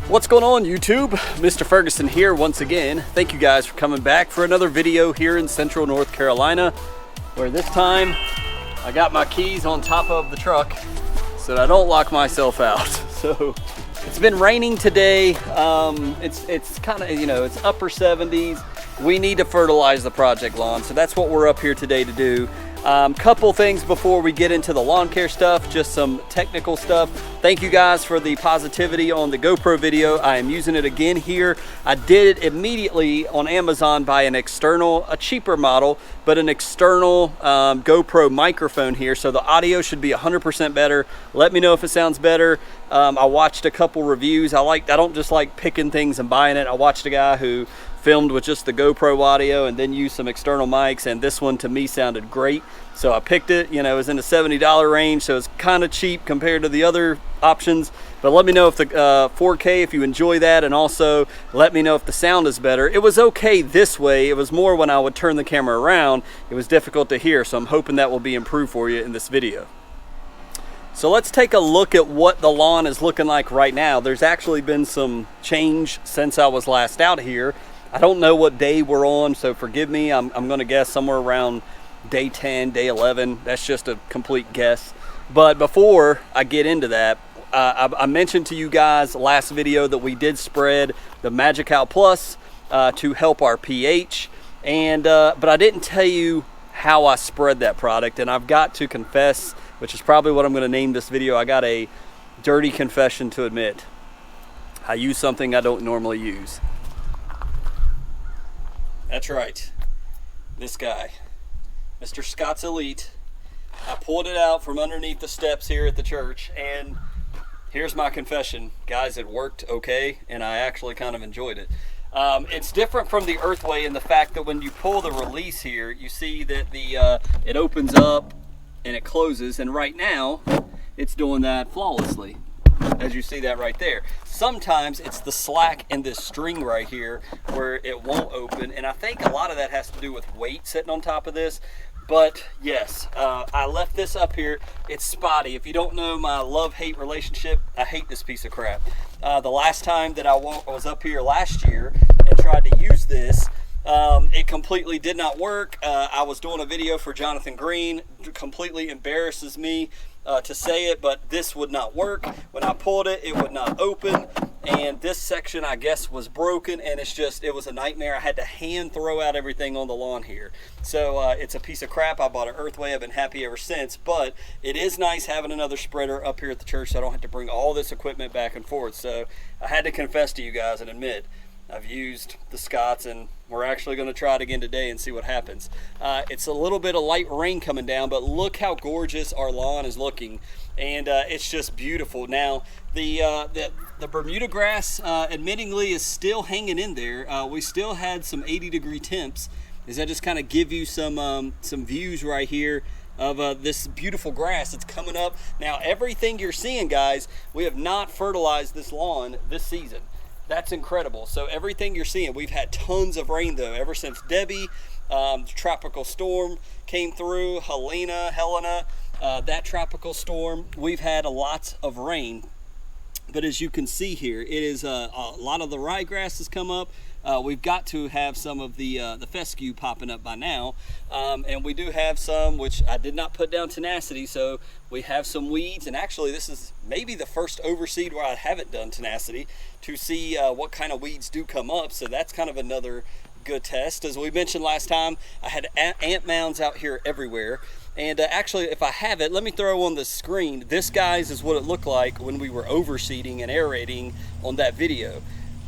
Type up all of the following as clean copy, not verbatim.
What's going on YouTube? Mr. Ferguson here once again. Thank you guys for coming back for another video here in Central North Carolina, where this time I got my keys on top of the truck so that I don't lock myself out. So it's been raining today. It's kind of, it's upper 70s. We need to fertilize the project lawn, so that's what we're up here today to do. Couple things before we get into the lawn care stuff, just some technical stuff. Thank you guys for the positivity on the GoPro video. I am using it again here. I did it immediately on Amazon by an external, a cheaper model, but an external GoPro microphone here. So the audio should be 100% better. Let me know if it sounds better. I watched a couple reviews. I don't just like picking things and buying it. I watched a guy who filmed with just the GoPro audio and then used some external mics, and this one to me sounded great, so I picked it. It was in the $70 range, so it's kind of cheap compared to the other options. But let me know if the 4K, if you enjoy that, and also let me know if the sound is better. It was okay this way. It was more when I would turn the camera around, it was difficult to hear, so I'm hoping that will be improved for you in this video. So let's take a look at what the lawn is looking like right now. There's actually been some change since I was last out here. I don't know what day we're on, so forgive me. I'm going to guess somewhere around day 10, day 11. That's just a complete guess. But before I get into that, I mentioned to you guys last video that we did spread the Magical Plus to help our pH, but I didn't tell you how I spread that product, and I've got to confess, which is probably what I'm going to name this video. I got a dirty confession to admit. I use something I don't normally use. That's right, this guy, Mr. Scott's Elite. I pulled it out from underneath the steps here at the church, and here's my confession. Guys, it worked okay, and I actually kind of enjoyed it. It's different from the Earthway in the fact that when you pull the release here, you see that it opens up and it closes, and right now, it's doing that flawlessly, as you see that right there. Sometimes it's the slack in this string right here where it won't open, and I think a lot of that has to do with weight sitting on top of this. But yes, I left this up here. It's spotty. If you don't know my love-hate relationship, I hate this piece of crap. The last time that I was up here last year and tried to use this, it completely did not work. I was doing a video for Jonathan Green. Completely embarrasses me to say it, but this would not work. When I pulled it, it would not open, and this section I guess was broken, and it was a nightmare. I had to hand throw out everything on the lawn here. So it's a piece of crap. I bought an Earthway. I've been happy ever since, but it is nice having another spreader up here at the church so I don't have to bring all this equipment back and forth. So I had to confess to you guys and admit I've used the Scotts, and we're actually going to try it again today and see what happens. It's a little bit of light rain coming down, but look how gorgeous our lawn is looking, and it's just beautiful. Now, the Bermuda grass, admittingly, is still hanging in there. We still had some 80-degree temps. Does that just kind of give you some views right here of this beautiful grass that's coming up? Now, everything you're seeing, guys, we have not fertilized this lawn this season. That's incredible. So everything you're seeing, we've had tons of rain though, ever since Debbie, the tropical storm came through, Helena, that tropical storm. We've had lots of rain. But as you can see here, it is a lot of the ryegrass has come up. We've got to have some of the fescue popping up by now. And we do have some, which I did not put down tenacity, so we have some weeds. And actually, this is maybe the first overseed where I haven't done tenacity to see what kind of weeds do come up. So that's kind of another good test. As we mentioned last time, I had ant mounds out here everywhere. And actually, if I have it, let me throw on the screen. This, guys, is what it looked like when we were overseeding and aerating on that video.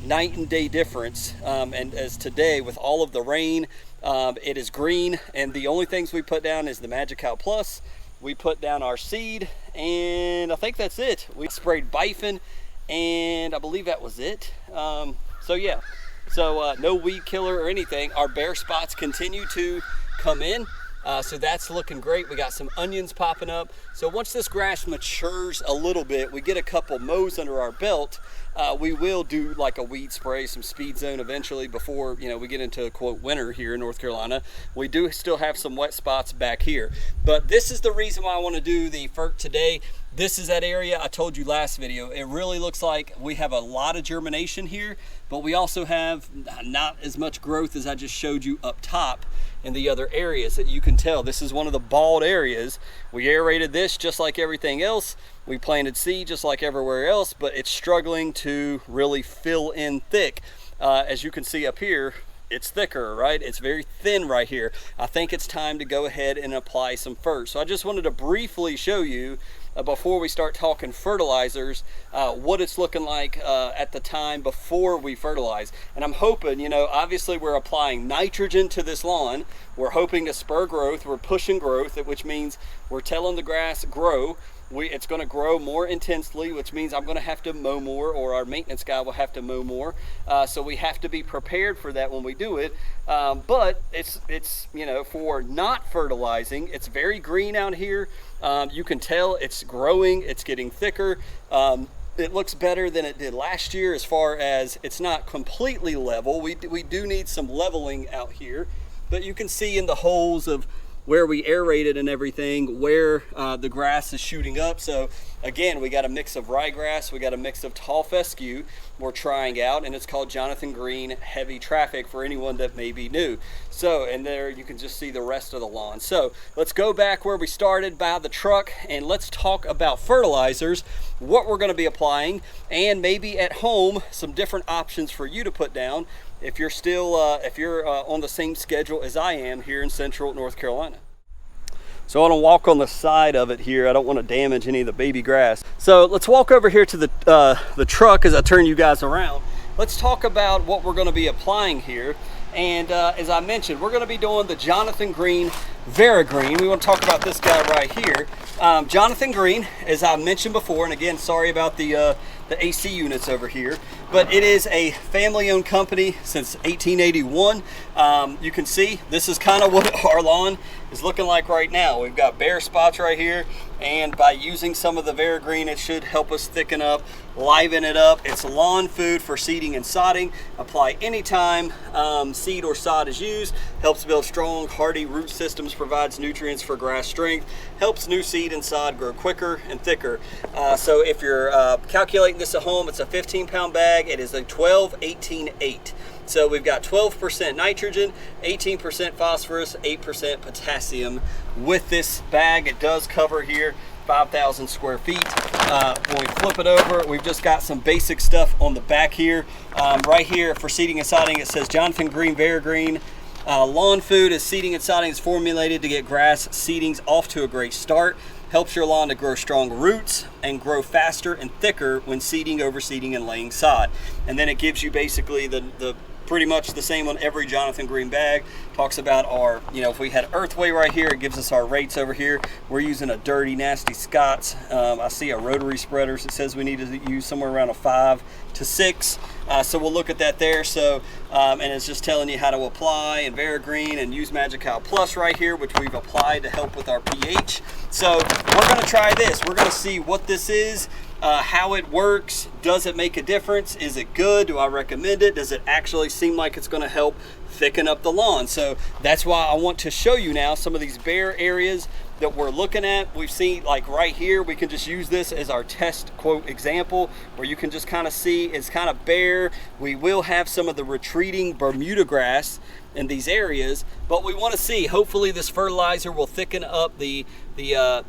Night and day difference. And as today, with all of the rain, it is green. And the only things we put down is the Magical Plus. We put down our seed, and I think that's it. We sprayed Bifin, and I believe that was it. So yeah, so no weed killer or anything. Our bare spots continue to come in. So that's looking great. We got some onions popping up. So once this grass matures a little bit, we get a couple mows under our belt, we will do like a weed spray, some speed zone eventually before, we get into quote winter here in North Carolina. We do still have some wet spots back here, but this is the reason why I want to do the Fert today. This is that area I told you last video. It really looks like we have a lot of germination here, but we also have not as much growth as I just showed you up top in the other areas that you can tell. This is one of the bald areas. We aerated this just like everything else. We planted seed just like everywhere else, but it's struggling to really fill in thick. As you can see up here, it's thicker, right? It's very thin right here. I think it's time to go ahead and apply some fert. So I just wanted to briefly show you before we start talking fertilizers, what it's looking like at the time before we fertilize. And I'm hoping, you know, obviously we're applying nitrogen to this lawn. We're hoping to spur growth. We're pushing growth, which means we're telling the grass grow. It's going to grow more intensely, which means I'm going to have to mow more, or our maintenance guy will have to mow more. So we have to be prepared for that when we do it. But it's you know, for not fertilizing, it's very green out here. You can tell it's growing, it's getting thicker. It looks better than it did last year as far as it's not completely level. We do need some leveling out here, but you can see in the holes of where we aerated and everything, where the grass is shooting up. So again, we got a mix of ryegrass, we got a mix of tall fescue we're trying out, and it's called Jonathan Green Heavy Traffic for anyone that may be new. So, and there you can just see the rest of the lawn. So let's go back where we started by the truck, and let's talk about fertilizers, what we're going to be applying, and maybe at home some different options for you to put down if you're still on the same schedule as I am here in Central North Carolina. So I want to walk on the side of it here. I don't want to damage any of the baby grass. So let's walk over here to the truck as I turn you guys around. Let's talk about what we're going to be applying here. And as I mentioned, we're going to be doing the Jonathan Green Green. We want to talk about this guy right here. Jonathan Green, as I mentioned before, and again, sorry about the AC units over here, but it is a family-owned company since 1881. You can see this is kind of what our lawn is looking like right now. We've got bare spots right here, and by using some of the Green, it should help us thicken up, liven it up. It's lawn food for seeding and sodding. Apply anytime seed or sod is used. Helps build strong, hardy root systems, provides nutrients for grass strength, helps new seed and sod grow quicker and thicker. So if you're calculating this at home, it's a 15-pound bag. It is a 12-18-8. So we've got 12% nitrogen, 18% phosphorus, 8% potassium with this bag. It does cover here 5,000 square feet. When we flip it over, we've just got some basic stuff on the back here. Right here for seeding and sodding, it says Jonathan Green Green. Lawn food is seeding and sodding is formulated to get grass seedings off to a great start. Helps your lawn to grow strong roots and grow faster and thicker when seeding, overseeding, and laying sod. And then it gives you basically the pretty much the same on every Jonathan Green bag. Talks about our, you know, if we had Earthway right here, it gives us our rates over here. We're using a dirty, nasty Scott's. I see a rotary spreaders. It says we need to use somewhere around a 5 to 6. So we'll look at that there. So, and it's just telling you how to apply and Green and use Magic Cow Plus right here, which we've applied to help with our pH. So we're going to try this. We're going to see what this is. How it works. Does it make a difference? Is it good? Do I recommend it? Does it actually seem like it's going to help thicken up the lawn? So that's why I want to show you now some of these bare areas that we're looking at. We've seen, like right here, we can just use this as our test quote example where you can just kind of see it's kind of bare. We will have some of the retreating Bermuda grass in these areas, but we want to see, hopefully this fertilizer will thicken up the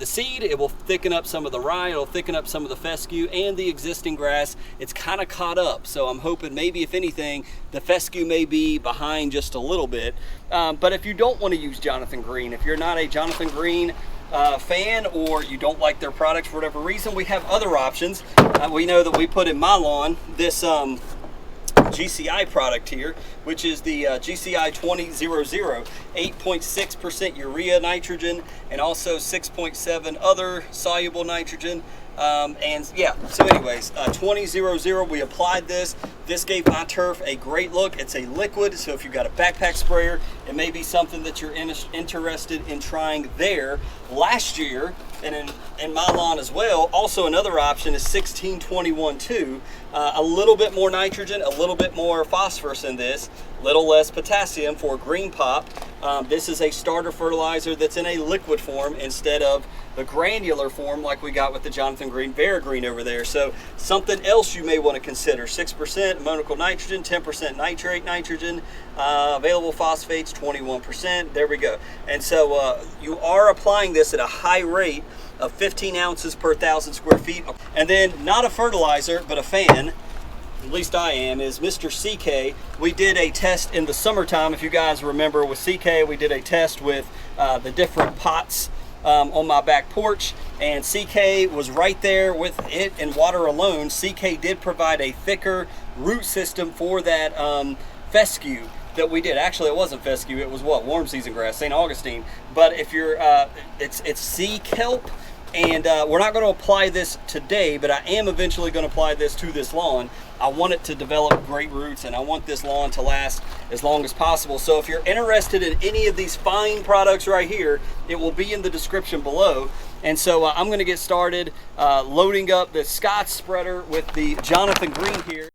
seed. It will thicken up some of the rye, it'll thicken up some of the fescue and the existing grass. It's kind of caught up, so I'm hoping maybe if anything the fescue may be behind just a little bit. But if you don't want to use Jonathan Green, if you're not a Jonathan Green fan, or you don't like their products for whatever reason, we have other options. We know that we put in my lawn this GCI product here, which is the GCI 2000, 8.6% urea nitrogen and also 6.7 other soluble nitrogen. And yeah, so anyways, 2000, we applied this. This gave my turf a great look. It's a liquid, so if you've got a backpack sprayer, it may be something that you're interested in trying there. Last year, and in my lawn as well, also another option is 16-21-2. A little bit more nitrogen, a little bit more phosphorus in this, little less potassium for green pop. This is a starter fertilizer that's in a liquid form instead of the granular form like we got with the Jonathan Green Green over there. So something else you may want to consider: 6% ammoniacal nitrogen, 10% nitrate nitrogen, available phosphates 21%. There we go. And so you are applying this at a high rate of 15 ounces per 1,000 square feet. And then, not a fertilizer, but a fan, at least I am, is Mr. CK. We did a test in the summertime, if you guys remember, with CK. We did a test with the different pots on my back porch, and CK was right there with it and water alone. CK did provide a thicker root system for that fescue that we did. Actually, it wasn't fescue, it was what? Warm season grass, St. Augustine. But if you're, it's sea kelp. And we're not going to apply this today, but I am eventually going to apply this to this lawn. I want it to develop great roots, and I want this lawn to last as long as possible. So if you're interested in any of these fine products right here, it will be in the description below. And so I'm going to get started loading up the Scott's spreader with the Jonathan Green here.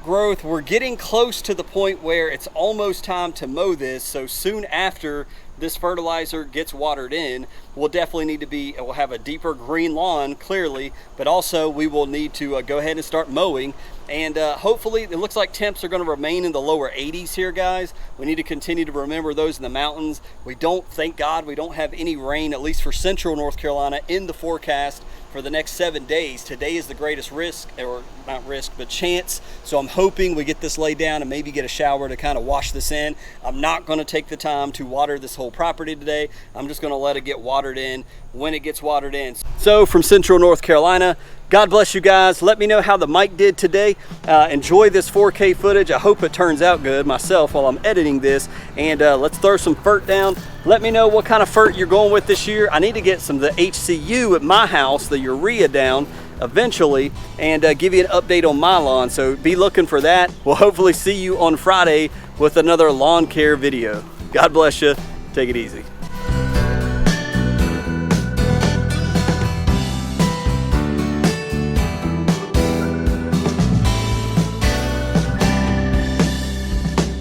Growth, we're getting close to the point where it's almost time to mow this. So soon after this fertilizer gets watered in, we'll definitely need to we'll have a deeper green lawn, clearly, but also we will need to go ahead and start mowing. And hopefully, it looks like temps are going to remain in the lower 80s here, guys. We need to continue to remember those in the mountains. We don't, thank God, we don't have any rain, at least for central North Carolina, in the forecast for the next 7 days. Today is the greatest risk, or not risk, but chance. So I'm hoping we get this laid down and maybe get a shower to kind of wash this in. I'm not going to take the time to water this whole property today. I'm just going to let it get watered in when it gets watered in. So from central North Carolina, God bless you guys. Let me know how the mic did today. Enjoy this 4K footage. I hope it turns out good myself while I'm editing this. And let's throw some fert down. Let me know what kind of fert you're going with this year. I need to get some of the HCU at my house, the urea, down eventually, and give you an update on my lawn. So be looking for that. We'll hopefully see you on Friday with another lawn care video. God bless you. Take it easy.